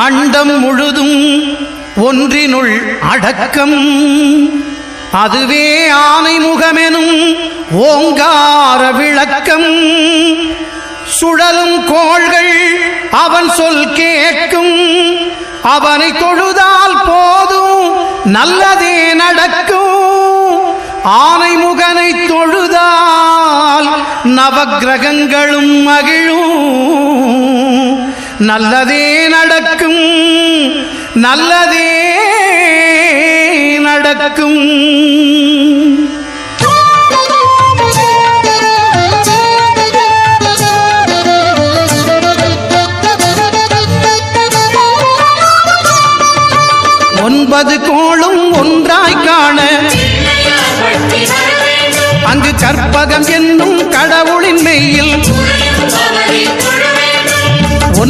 அண்டம் முழுதும் ஒன்றினுள் அடக்கம். அதுவே ஆனைமுகமெனும் ஓங்கார விளக்கம். சுழலும் கோள்கள் அவன் சொல் கேட்கும். அவனை தொழுதால் போதும் நல்லதே நடக்கும். ஆனைமுகனை தொழுதால் நவக்கிரகங்களும் மகிழும். நல்லதே நடக்கும், நல்லதே நடக்கும். ஒன்பது கோளும் ஒன்றாய் காண அங்கு கற்பகம் என்னும்